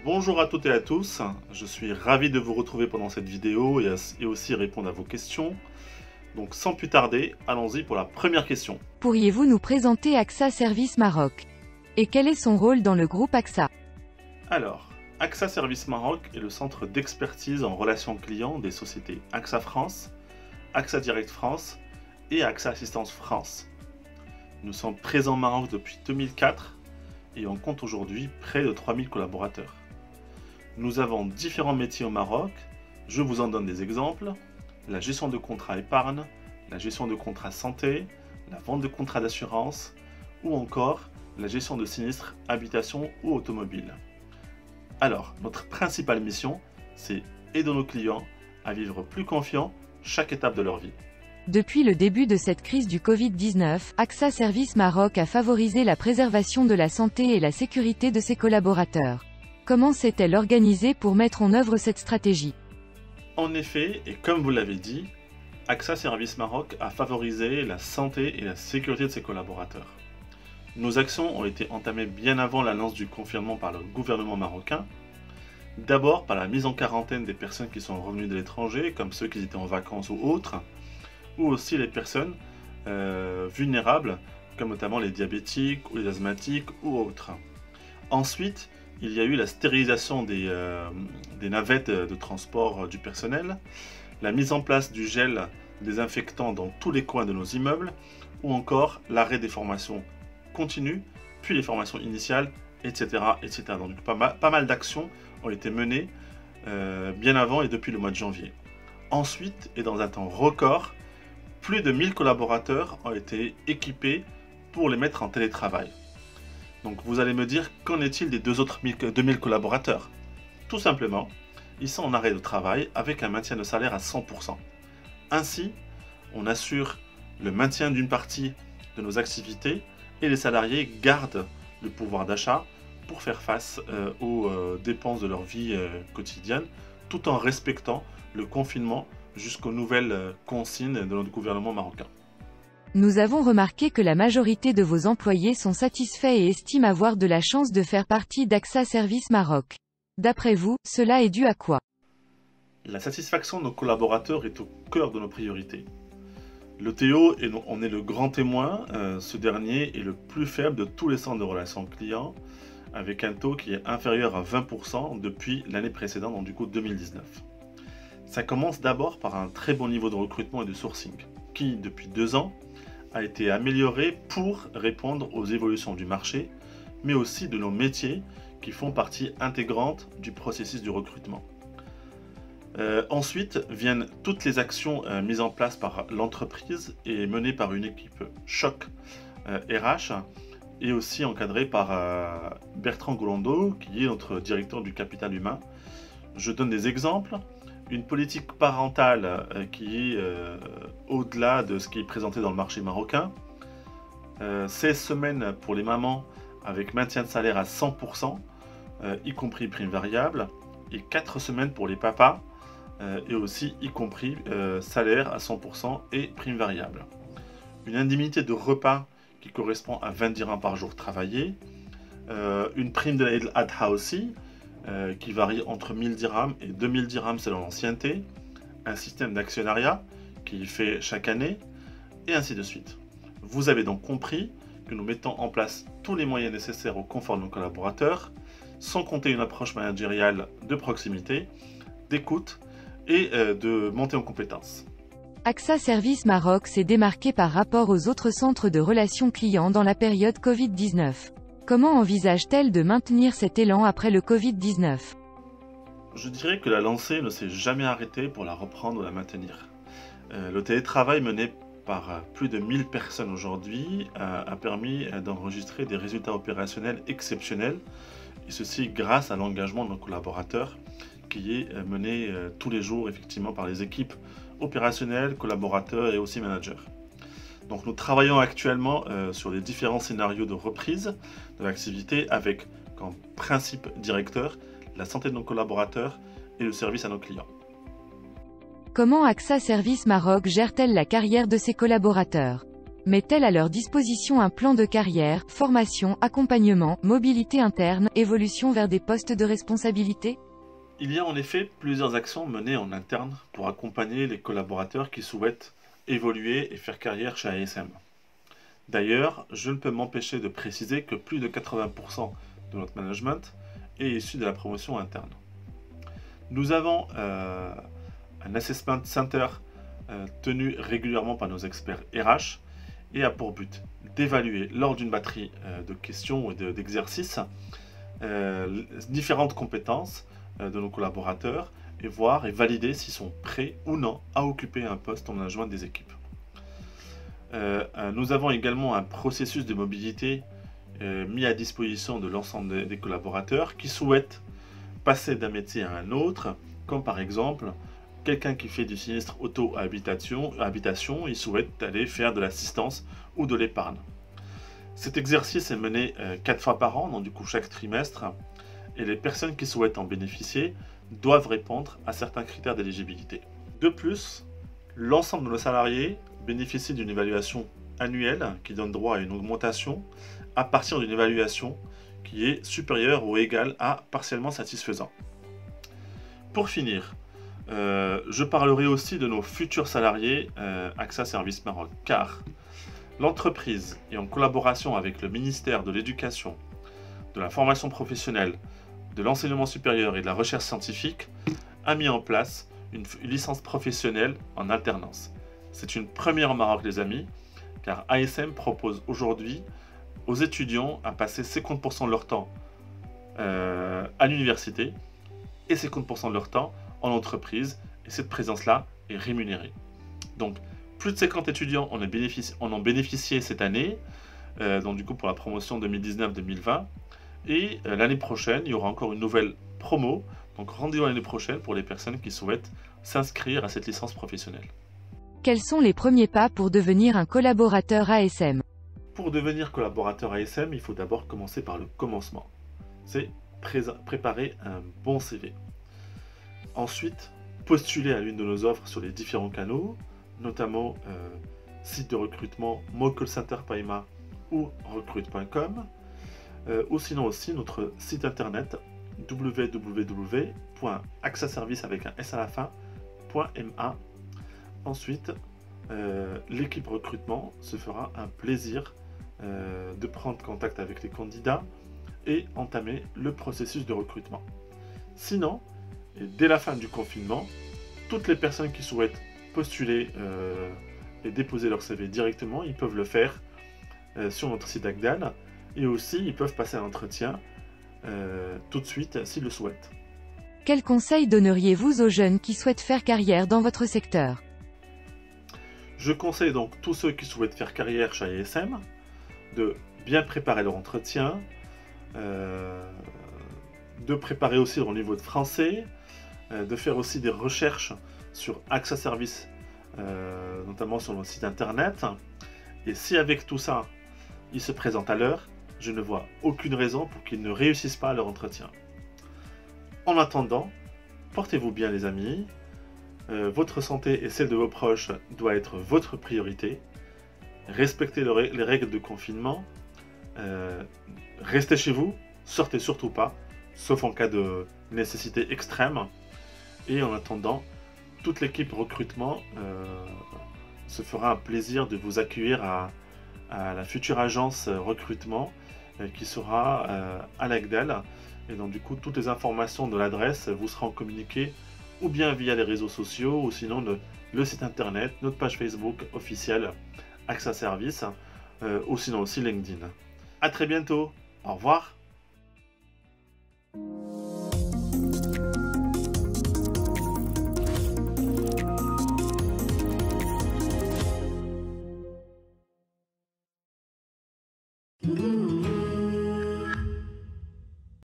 Bonjour à toutes et à tous, je suis ravi de vous retrouver pendant cette vidéo et aussi répondre à vos questions. Donc sans plus tarder, allons-y pour la première question. Pourriez-vous nous présenter AXA Service Maroc? Et quel est son rôle dans le groupe AXA? Alors, AXA Service Maroc est le centre d'expertise en relations clients des sociétés AXA France, AXA Direct France et AXA Assistance France. Nous sommes présents au Maroc depuis 2004 et on compte aujourd'hui près de 3000 collaborateurs. Nous avons différents métiers au Maroc, je vous en donne des exemples: la gestion de contrats épargne, la gestion de contrats santé, la vente de contrats d'assurance ou encore la gestion de sinistres habitation ou automobile. Alors, notre principale mission, c'est aider nos clients à vivre plus confiants chaque étape de leur vie. Depuis le début de cette crise du Covid-19, AXA Service Maroc a favorisé la préservation de la santé et la sécurité de ses collaborateurs. Comment s'est-elle organisée pour mettre en œuvre cette stratégie? En effet, et comme vous l'avez dit, AXA Service Maroc a favorisé la santé et la sécurité de ses collaborateurs. Nos actions ont été entamées bien avant l'annonce du confinement par le gouvernement marocain. D'abord par la mise en quarantaine des personnes qui sont revenues de l'étranger, comme ceux qui étaient en vacances ou autres, ou aussi les personnes vulnérables, comme notamment les diabétiques ou les asthmatiques ou autres. Ensuite, il y a eu la stérilisation des navettes de transport du personnel, la mise en place du gel désinfectant dans tous les coins de nos immeubles, ou encore l'arrêt des formations continues, puis les formations initiales, etc. etc. Donc pas mal d'actions ont été menées bien avant et depuis le mois de janvier. Ensuite, et dans un temps record, plus de 1000 collaborateurs ont été équipés pour les mettre en télétravail. Donc vous allez me dire, qu'en est-il des 2000 collaborateurs? Tout simplement, ils sont en arrêt de travail avec un maintien de salaire à 100%. Ainsi, on assure le maintien d'une partie de nos activités et les salariés gardent le pouvoir d'achat pour faire face aux dépenses de leur vie quotidienne, tout en respectant le confinement jusqu'aux nouvelles consignes de notre gouvernement marocain. Nous avons remarqué que la majorité de vos employés sont satisfaits et estiment avoir de la chance de faire partie d'AXA Service Maroc. D'après vous, cela est dû à quoi? La satisfaction de nos collaborateurs est au cœur de nos priorités. Le Théo en est le grand témoin, ce dernier est le plus faible de tous les centres de relations clients, avec un taux qui est inférieur à 20% depuis l'année précédente, donc du coup 2019. Ça commence d'abord par un très bon niveau de recrutement et de sourcing, qui depuis 2 ans a été amélioré pour répondre aux évolutions du marché, mais aussi de nos métiers qui font partie intégrante du processus du recrutement. Ensuite viennent toutes les actions mises en place par l'entreprise et menées par une équipe choc RH et aussi encadrée par Bertrand Golando, qui est notre directeur du capital humain. Je donne des exemples. Une politique parentale qui est au-delà de ce qui est présenté dans le marché marocain. 16 semaines pour les mamans avec maintien de salaire à 100%, y compris prime variable, et 4 semaines pour les papas, et aussi y compris salaire à 100% et prime variable. Une indemnité de repas qui correspond à 20 dirhams par jour travaillé, une prime de l'Aïd al-Adha aussi, qui varie entre 1000 dirhams et 2000 dirhams selon l'ancienneté, un système d'actionnariat qui est fait chaque année, et ainsi de suite. Vous avez donc compris que nous mettons en place tous les moyens nécessaires au confort de nos collaborateurs, sans compter une approche managériale de proximité, d'écoute et de montée en compétences. AXA Service Maroc s'est démarqué par rapport aux autres centres de relations clients dans la période Covid-19. Comment envisage-t-elle de maintenir cet élan après le Covid-19? Je dirais que la lancée ne s'est jamais arrêtée pour la reprendre ou la maintenir. Le télétravail mené par plus de 1000 personnes aujourd'hui a permis d'enregistrer des résultats opérationnels exceptionnels, et ceci grâce à l'engagement de nos collaborateurs qui est mené tous les jours effectivement par les équipes opérationnelles, collaborateurs et aussi managers. Donc nous travaillons actuellement sur les différents scénarios de reprise de l'activité avec comme principe directeur la santé de nos collaborateurs et le service à nos clients. Comment AXA Service Maroc gère-t-elle la carrière de ses collaborateurs? Met-elle à leur disposition un plan de carrière, formation, accompagnement, mobilité interne, évolution vers des postes de responsabilité? Il y a en effet plusieurs actions menées en interne pour accompagner les collaborateurs qui souhaitent évoluer et faire carrière chez ASM. D'ailleurs, je ne peux m'empêcher de préciser que plus de 80% de notre management est issu de la promotion interne. Nous avons un assessment center tenu régulièrement par nos experts RH et a pour but d'évaluer lors d'une batterie de questions ou d'exercices différentes compétences de nos collaborateurs et voir et valider s'ils sont prêts ou non à occuper un poste en management des équipes. Nous avons également un processus de mobilité mis à disposition de l'ensemble des collaborateurs qui souhaitent passer d'un métier à un autre, comme par exemple quelqu'un qui fait du sinistre auto-habitation, il souhaite aller faire de l'assistance ou de l'épargne. Cet exercice est mené 4 fois par an, donc du coup chaque trimestre, et les personnes qui souhaitent en bénéficier doivent répondre à certains critères d'éligibilité. De plus, l'ensemble de nos salariés bénéficient d'une évaluation annuelle qui donne droit à une augmentation à partir d'une évaluation qui est supérieure ou égale à partiellement satisfaisant. Pour finir, je parlerai aussi de nos futurs salariés AXA Service Maroc, car l'entreprise est en collaboration avec le ministère de l'Éducation, de la formation professionnelle, de l'enseignement supérieur et de la recherche scientifique a mis en place une licence professionnelle en alternance. C'est une première au Maroc, les amis, car ASM propose aujourd'hui aux étudiants à passer 50% de leur temps à l'université et 50% de leur temps en entreprise, et cette présence-là est rémunérée. Donc, plus de 50 étudiants en ont bénéficié cette année, donc du coup pour la promotion 2019-2020, et l'année prochaine, il y aura encore une nouvelle promo, donc rendez-vous l'année prochaine pour les personnes qui souhaitent s'inscrire à cette licence professionnelle. Quels sont les premiers pas pour devenir un collaborateur ASM? Pour devenir collaborateur ASM, il faut d'abord commencer par le commencement. C'est préparer un bon CV. Ensuite, postuler à l'une de nos offres sur les différents canaux, notamment site de recrutement Mo Call Center Paima ou recrute.com, ou sinon aussi notre site internet www.axaservice avec un S à la fin.ma. Ensuite, l'équipe recrutement se fera un plaisir de prendre contact avec les candidats et entamer le processus de recrutement. Sinon, et dès la fin du confinement, toutes les personnes qui souhaitent postuler et déposer leur CV directement, ils peuvent le faire sur notre site Agdal, et aussi ils peuvent passer un entretien tout de suite s'ils le souhaitent. Quels conseils donneriez-vous aux jeunes qui souhaitent faire carrière dans votre secteur? Je conseille donc tous ceux qui souhaitent faire carrière chez ASM de bien préparer leur entretien, de préparer aussi leur niveau de français, de faire aussi des recherches sur AXA Service, notamment sur notre site internet. Et si avec tout ça, ils se présentent à l'heure, je ne vois aucune raison pour qu'ils ne réussissent pas à leur entretien. En attendant, portez-vous bien les amis, votre santé et celle de vos proches doit être votre priorité. Respectez les règles de confinement, restez chez vous, sortez surtout pas, sauf en cas de nécessité extrême. Et en attendant, toute l'équipe recrutement se fera un plaisir de vous accueillir à la future agence recrutement qui sera à l'Agdal. Et donc du coup, toutes les informations de l'adresse vous seront communiquées ou bien via les réseaux sociaux ou sinon le site internet, notre page Facebook officielle AXA Service ou sinon aussi LinkedIn. A très bientôt, au revoir.